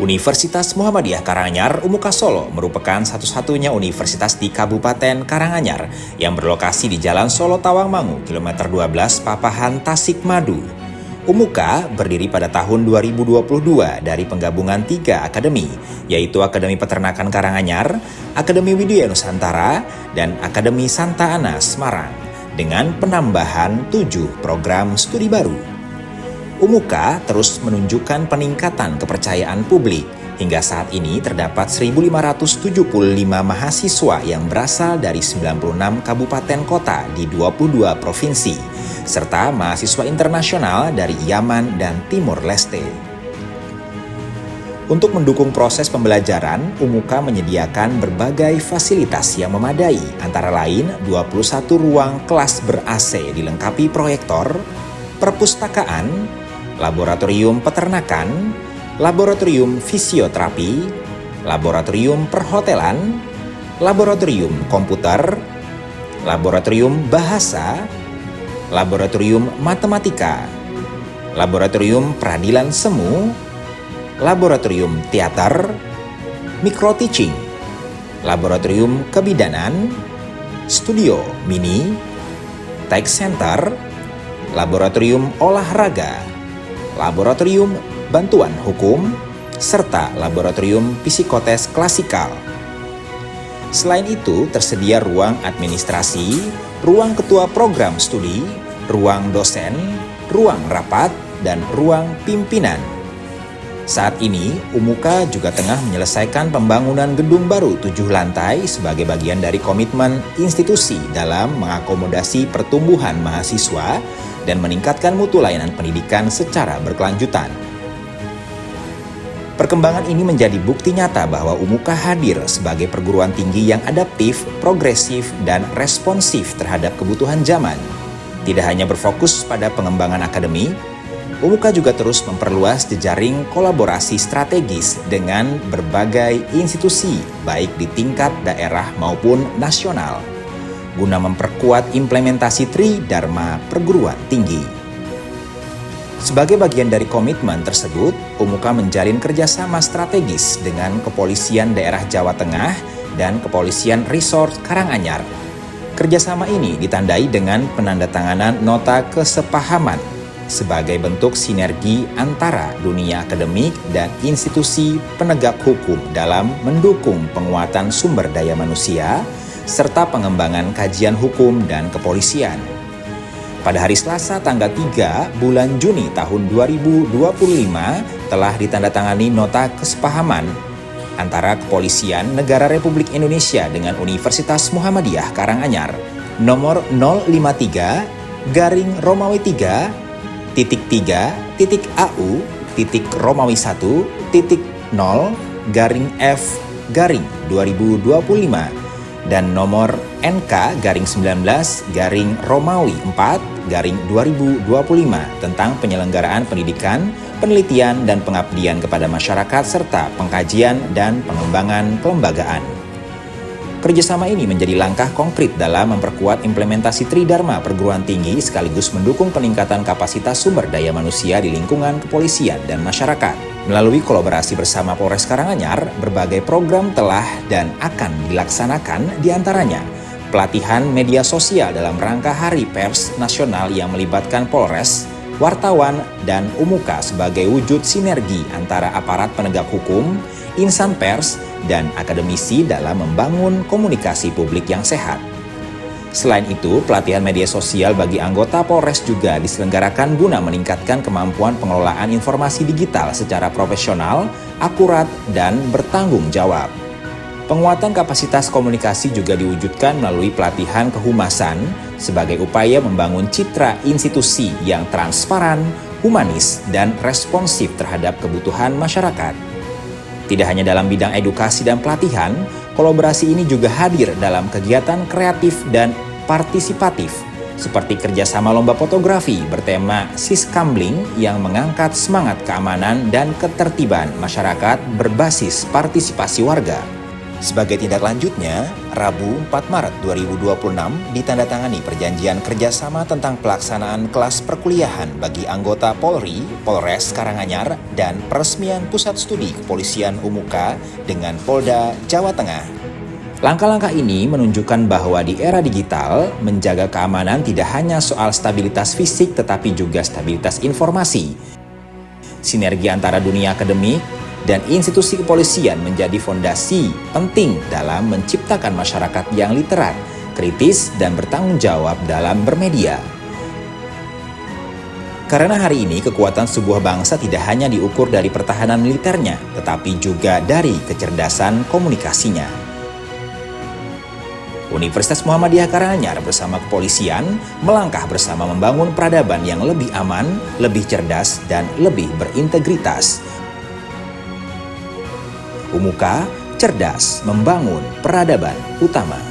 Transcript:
Universitas Muhammadiyah Karanganyar Umuka Solo merupakan satu-satunya universitas di Kabupaten Karanganyar yang berlokasi di Jalan Solo Tawangmangu, kilometer 12 Papahan, Tasikmadu. Umuka berdiri pada tahun 2022 dari penggabungan 3 akademi, yaitu Akademi Peternakan Karanganyar, Akademi Widya Nusantara, dan Akademi Santa Ana Semarang, dengan penambahan 7 program studi baru. Umuka terus menunjukkan peningkatan kepercayaan publik. Hingga saat ini terdapat 1.575 mahasiswa yang berasal dari 96 kabupaten kota di 22 provinsi, serta mahasiswa internasional dari Yaman dan Timur Leste. Untuk mendukung proses pembelajaran, Umuka menyediakan berbagai fasilitas yang memadai, antara lain 21 ruang kelas ber-AC dilengkapi proyektor, perpustakaan, laboratorium peternakan, laboratorium fisioterapi, laboratorium perhotelan, laboratorium komputer, laboratorium bahasa, laboratorium matematika, laboratorium peradilan semu, laboratorium teater, micro-teaching, laboratorium kebidanan, studio mini, tech center, laboratorium olahraga, laboratorium bantuan hukum, serta laboratorium psikotes klasikal. Selain itu, tersedia ruang administrasi, ruang ketua program studi, ruang dosen, ruang rapat, dan ruang pimpinan. Saat ini, Umuka juga tengah menyelesaikan pembangunan gedung baru 7 lantai sebagai bagian dari komitmen institusi dalam mengakomodasi pertumbuhan mahasiswa dan meningkatkan mutu layanan pendidikan secara berkelanjutan. Perkembangan ini menjadi bukti nyata bahwa Umuka hadir sebagai perguruan tinggi yang adaptif, progresif, dan responsif terhadap kebutuhan zaman. Tidak hanya berfokus pada pengembangan akademik, Umuka juga terus memperluas jejaring kolaborasi strategis dengan berbagai institusi, baik di tingkat daerah maupun nasional, guna memperkuat implementasi Tridharma perguruan tinggi. Sebagai bagian dari komitmen tersebut, Umuka menjalin kerjasama strategis dengan Kepolisian Daerah Jawa Tengah dan Kepolisian Resort Karanganyar. Kerjasama ini ditandai dengan penandatanganan nota kesepahaman sebagai bentuk sinergi antara dunia akademik dan institusi penegak hukum dalam mendukung penguatan sumber daya manusia serta pengembangan kajian hukum dan kepolisian. Pada hari Selasa tanggal 3 bulan Juni tahun 2025 telah ditandatangani nota kesepahaman antara Kepolisian Negara Republik Indonesia dengan Universitas Muhammadiyah Karanganyar nomor 053-Romawi 3.A.U.0-F-F-2025 dan nomor NK-19-Romawi 4-2025 tentang penyelenggaraan pendidikan, penelitian, dan pengabdian kepada masyarakat serta pengkajian dan pengembangan kelembagaan. Kerjasama ini menjadi langkah konkret dalam memperkuat implementasi Tridharma perguruan tinggi sekaligus mendukung peningkatan kapasitas sumber daya manusia di lingkungan kepolisian dan masyarakat. Melalui kolaborasi bersama Polres Karanganyar, berbagai program telah dan akan dilaksanakan, diantaranya pelatihan media sosial dalam rangka Hari Pers Nasional yang melibatkan Polres, wartawan, dan Umuka sebagai wujud sinergi antara aparat penegak hukum, insan pers, dan akademisi dalam membangun komunikasi publik yang sehat. Selain itu, pelatihan media sosial bagi anggota Polres juga diselenggarakan guna meningkatkan kemampuan pengelolaan informasi digital secara profesional, akurat, dan bertanggung jawab. Penguatan kapasitas komunikasi juga diwujudkan melalui pelatihan kehumasan sebagai upaya membangun citra institusi yang transparan, humanis, dan responsif terhadap kebutuhan masyarakat. Tidak hanya dalam bidang edukasi dan pelatihan, kolaborasi ini juga hadir dalam kegiatan kreatif dan partisipatif, seperti kerjasama lomba fotografi bertema Siskambling yang mengangkat semangat keamanan dan ketertiban masyarakat berbasis partisipasi warga. Sebagai tindak lanjutnya, Rabu 4 Maret 2026 ditandatangani perjanjian kerjasama tentang pelaksanaan kelas perkuliahan bagi anggota Polri, Polres Karanganyar, dan peresmian Pusat Studi Kepolisian Umuka dengan Polda Jawa Tengah. Langkah-langkah ini menunjukkan bahwa di era digital, menjaga keamanan tidak hanya soal stabilitas fisik tetapi juga stabilitas informasi. Sinergi antara dunia akademik dan institusi kepolisian menjadi fondasi penting dalam menciptakan masyarakat yang literat, kritis, dan bertanggung jawab dalam bermedia. Karena hari ini kekuatan sebuah bangsa tidak hanya diukur dari pertahanan militernya, tetapi juga dari kecerdasan komunikasinya. Universitas Muhammadiyah Karanganyar bersama kepolisian melangkah bersama membangun peradaban yang lebih aman, lebih cerdas, dan lebih berintegritas. Umuka, cerdas membangun peradaban utama.